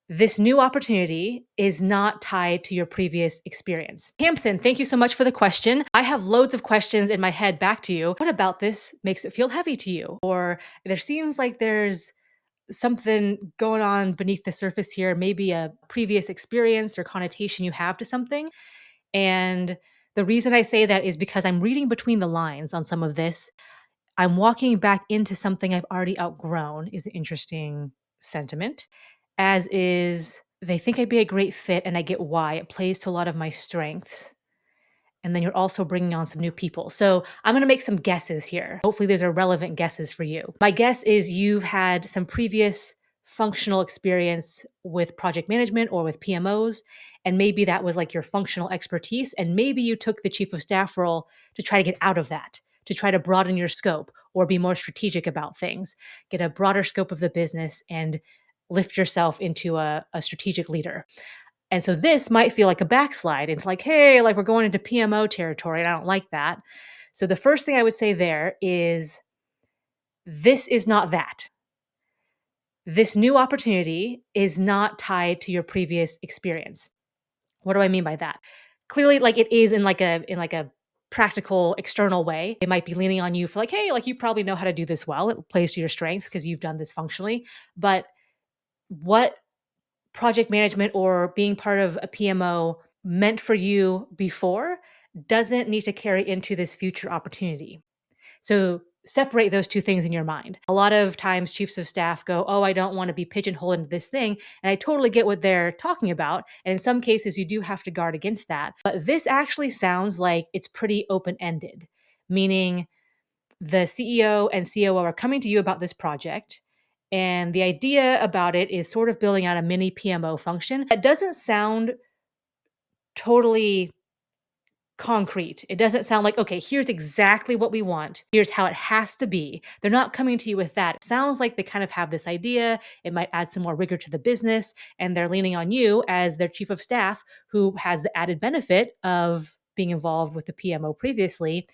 This new opportunity is not tied to your previous experience. Hampson, thank you so much for the question. I have loads of questions in my head back to you. What about this makes it feel heavy to you? Or there seems like there's something going on beneath the surface here, maybe a previous experience or connotation you have to something. And the reason I say that is because I'm reading between the lines on some of this. I'm walking back into something I've already outgrown is an interesting sentiment, as is they think I'd be a great fit and I get why. It plays to a lot of my strengths. And then you're also bringing on some new people. So I'm going to make some guesses here. Hopefully, these are relevant guesses for you. My guess is you've had some previous functional experience with project management or with PMOs. And maybe that was like your functional expertise. And maybe you took the chief of staff role to try to get out of that, to try to broaden your scope or be more strategic about things, get a broader scope of the business and lift yourself into a strategic leader. And so this might feel like a backslide into like, hey, like we're going into PMO territory. And I don't like that. So the first thing I would say there is this is not that. This new opportunity is not tied to your previous experience. What do I mean by that? Clearly, like it is in like a practical external way. It might be leaning on you for like, hey, like you probably know how to do this well. It plays to your strengths because you've done this functionally. But what project management or being part of a PMO meant for you before doesn't need to carry into this future opportunity. So separate those two things in your mind. A lot of times chiefs of staff go, "Oh, I don't want to be pigeonholed into this thing." And I totally get what they're talking about. And in some cases, you do have to guard against that. But this actually sounds like it's pretty open ended, meaning the CEO and COO are coming to you about this project. And the idea about it is sort of building out a mini PMO function. That doesn't sound totally concrete. It doesn't sound like, okay, here's exactly what we want. Here's how it has to be. They're not coming to you with that. It sounds like they kind of have this idea. It might add some more rigor to the business, and they're leaning on you as their chief of staff who has the added benefit of being involved with the PMO previously.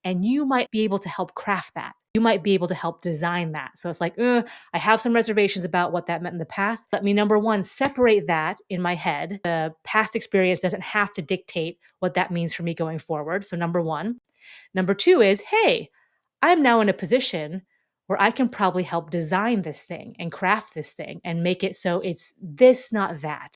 And you might be able to help craft that. You might be able to help design that. So it's like, I have some reservations about what that meant in the past. Let me, number one, separate that in my head. The past experience doesn't have to dictate what that means for me going forward. So, number one. Number two is, hey, I'm now in a position where I can probably help design this thing and craft this thing and make it so it's this, not that.